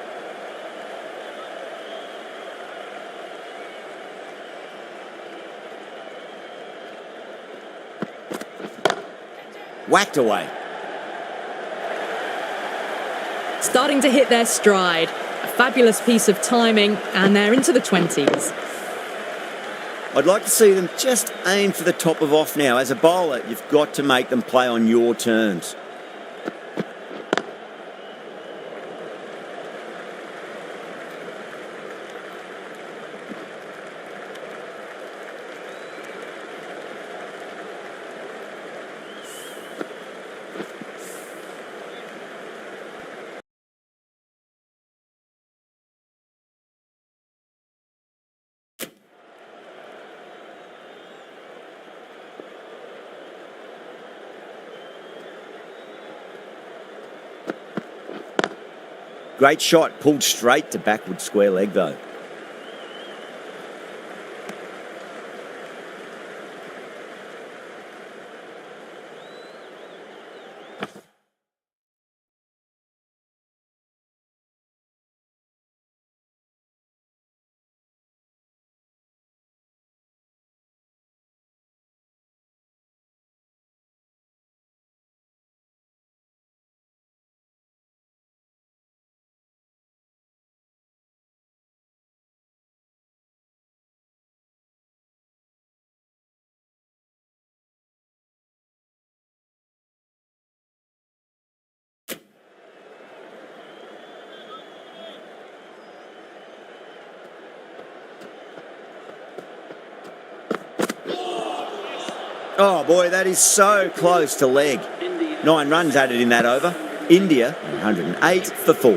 Speaker 2: whacked away.
Speaker 1: Starting to hit their stride. A fabulous piece of timing, and they're into the 20s.
Speaker 2: I'd like to see them just aim for the top of off now. As a bowler, you've got to make them play on your terms. Great shot, pulled straight to backward square leg though. Oh boy, that is so close to leg. 9 runs added in that over. India, 108 for 4.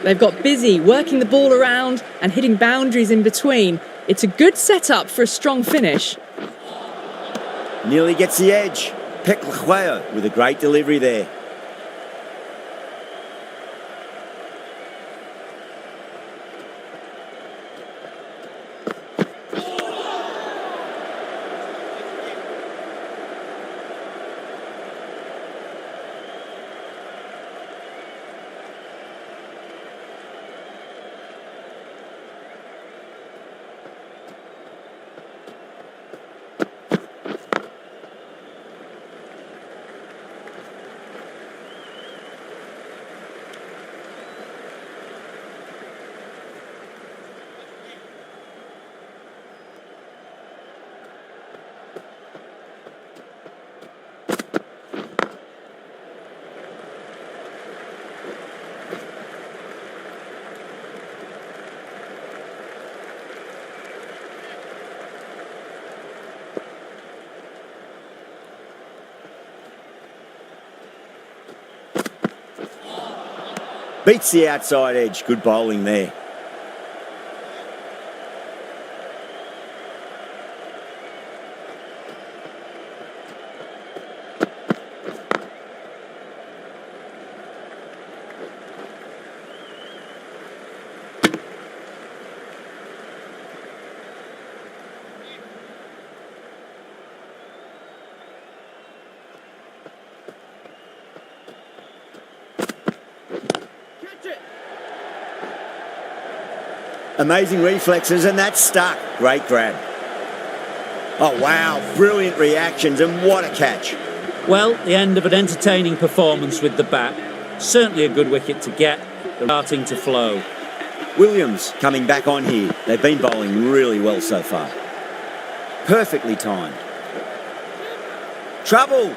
Speaker 1: They've got busy working the ball around and hitting boundaries in between. It's a good setup for a strong finish.
Speaker 2: Nearly gets the edge. Peklahueo with a great delivery there. Beats the outside edge. Good bowling there. Amazing reflexes, and that's stuck. Great grab. Oh, wow. Brilliant reactions, and what a catch.
Speaker 5: Well, the end of an entertaining performance with the bat. Certainly a good wicket to get. They're starting to flow.
Speaker 2: Williams coming back on here. They've been bowling really well so far. Perfectly timed. Trouble.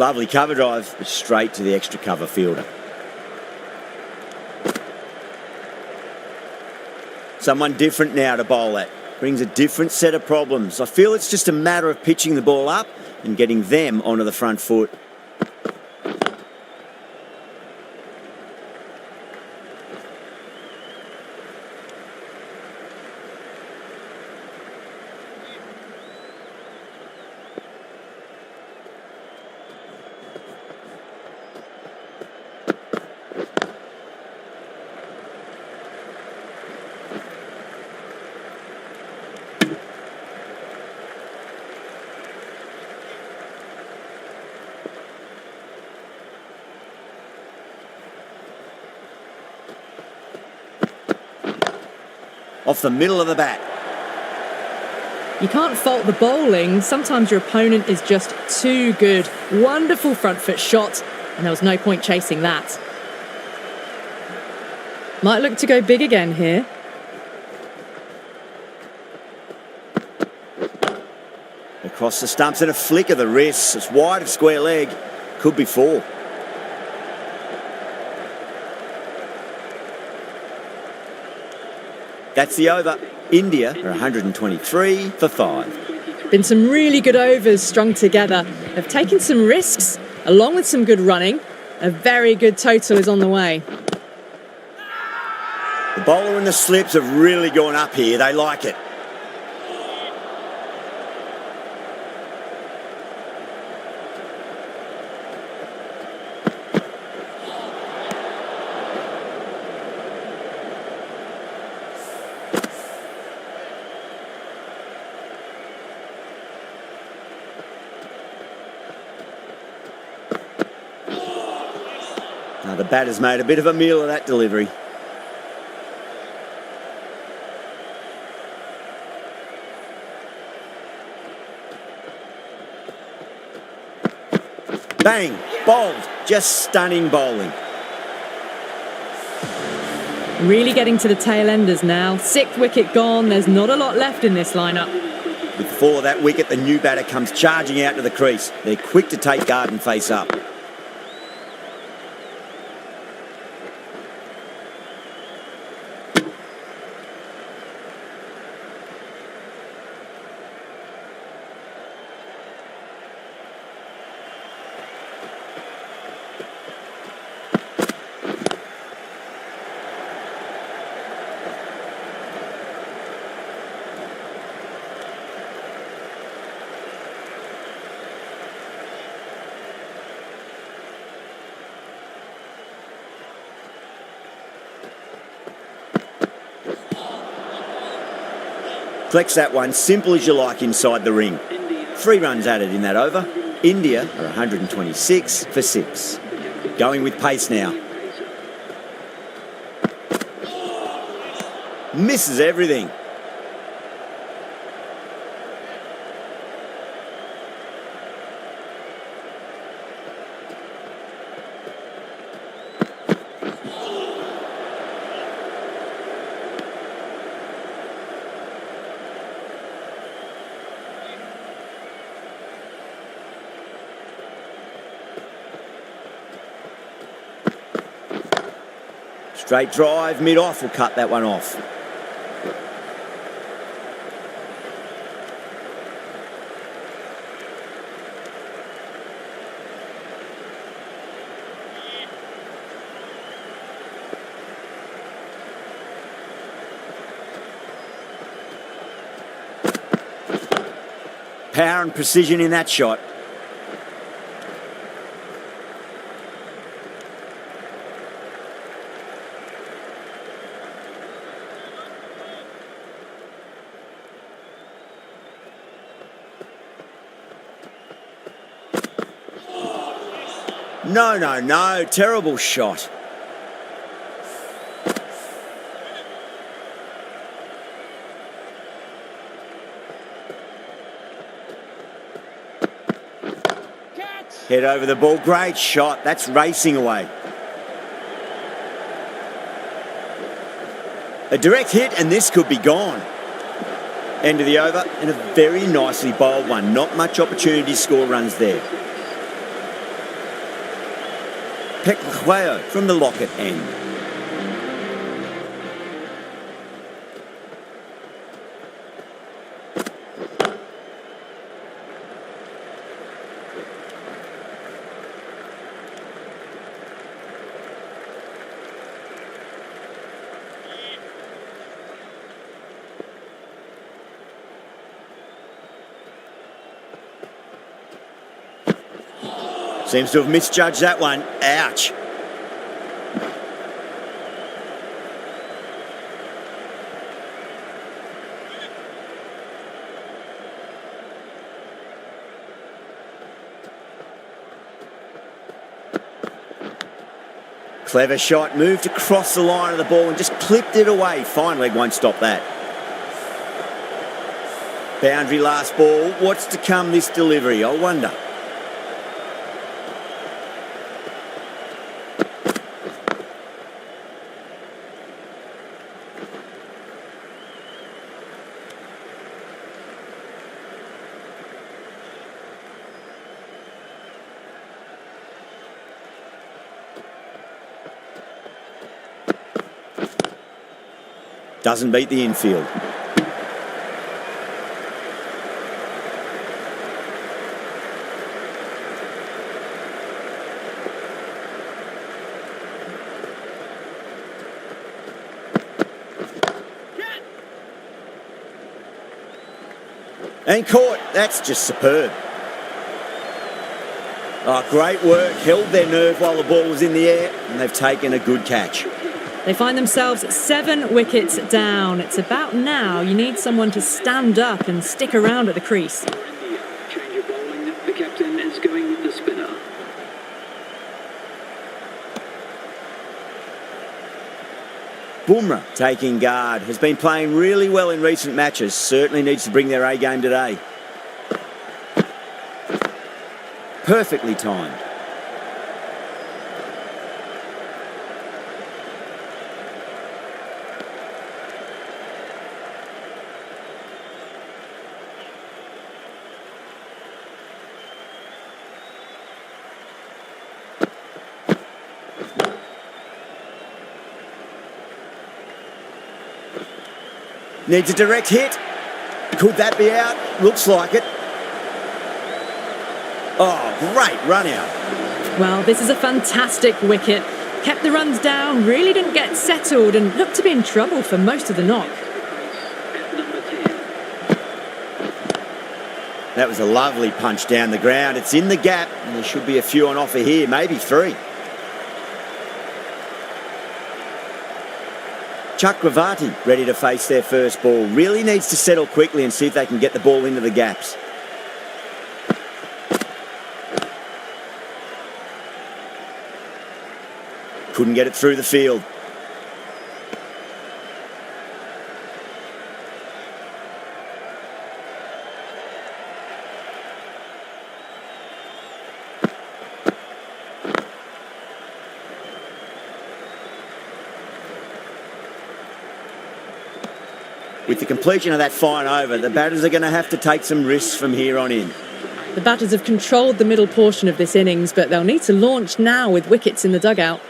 Speaker 2: Lovely cover drive, but straight to the extra cover fielder. Someone different now to bowl at. Brings a different set of problems. I feel it's just a matter of pitching the ball up and getting them onto the front foot. Off the middle of the bat.
Speaker 1: You can't fault the bowling. Sometimes your opponent is just too good. Wonderful front foot shot, and there was no point chasing that. Might look to go big again here.
Speaker 2: Across the stumps and a flick of the wrists. It's wide of square leg. Could be 4. That's the over. India are 123 for 5.
Speaker 1: Been some really good overs strung together. They've taken some risks, along with some good running. A very good total is on the way.
Speaker 2: The bowler and the slips have really gone up here. They like it. Now the batter's made a bit of a meal of that delivery. Bang! Bowled. Just stunning bowling.
Speaker 1: Really getting to the tail enders now. 6th wicket gone. There's not a lot left in this lineup.
Speaker 2: With the fall of that wicket, the new batter comes charging out to the crease. They're quick to take guard and face up. Flex that one, simple as you like inside the ring. 3 runs added in that over. India are 126 for 6. Going with pace now. Misses everything. Straight drive, mid-off will cut that one off. Power and precision in that shot. No, terrible shot. Head over the ball, great shot, that's racing away. A direct hit and this could be gone. End of the over and a very nicely bowled one. Not much opportunity to score runs there. Pekwayo from the Lockett end. Seems to have misjudged that one. Ouch. Clever shot, moved across the line of the ball and just clipped it away. Fine leg won't stop that. Boundary last ball. What's to come this delivery? I wonder. Doesn't beat the infield. And caught. That's just superb. Oh, great work. Held their nerve while the ball was in the air, and they've taken a good catch.
Speaker 1: They find themselves 7 wickets down. It's about now you need someone to stand up and stick around at the crease.
Speaker 4: India, change of bowling. The captain is going with the spinner.
Speaker 2: Bumrah taking guard. Has been playing really well in recent matches. Certainly needs to bring their A game today. Perfectly timed. Needs a direct hit. Could that be out? Looks like it. Oh, great run out.
Speaker 1: Well, this is a fantastic wicket. Kept the runs down, really didn't get settled and looked to be in trouble for most of the knock.
Speaker 4: At number 10.
Speaker 2: That was a lovely punch down the ground. It's in the gap and there should be a few on offer here, maybe 3. Chakravarti ready to face their first ball. Really needs to settle quickly and see if they can get the ball into the gaps. Couldn't get it through the field. With the completion of that fine over, the batters are going to have to take some risks from here on in.
Speaker 1: The batters have controlled the middle portion of this innings, but they'll need to launch now with wickets in the dugout.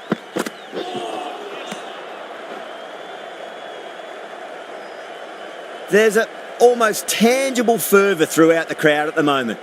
Speaker 2: There's an almost tangible fervour throughout the crowd at the moment.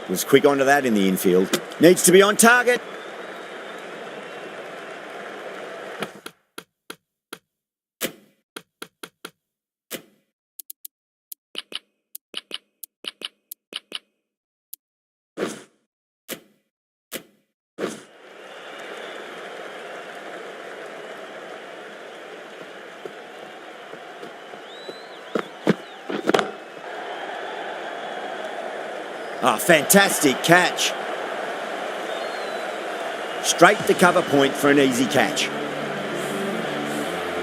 Speaker 2: Was quick onto that in the infield. Needs to be on target. Ah, fantastic catch. Straight to cover point for an easy catch.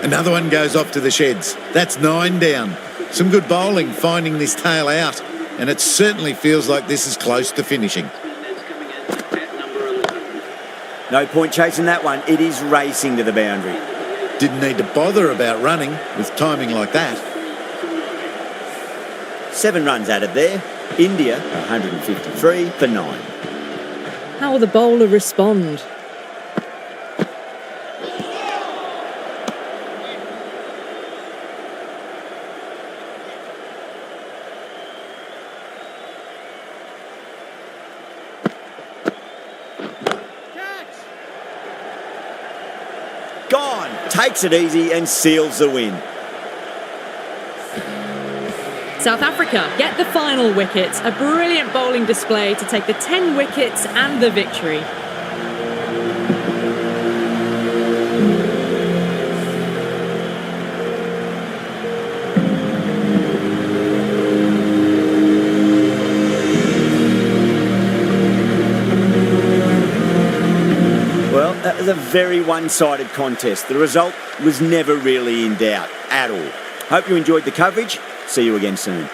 Speaker 6: Another one goes off to the sheds. That's 9 down. Some good bowling finding this tail out, and it certainly feels like this is close to finishing.
Speaker 2: No point chasing that one. It is racing to the boundary.
Speaker 6: Didn't need to bother about running with timing like that.
Speaker 2: 7 runs added there. India 153 for 9.
Speaker 1: How will the bowler respond?
Speaker 2: Gone. Takes it easy and seals the win.
Speaker 1: South Africa get the final wicket. A brilliant bowling display to take the 10 wickets and the victory.
Speaker 2: Well, that was a very one-sided contest. The result was never really in doubt at all. Hope you enjoyed the coverage. See you again soon.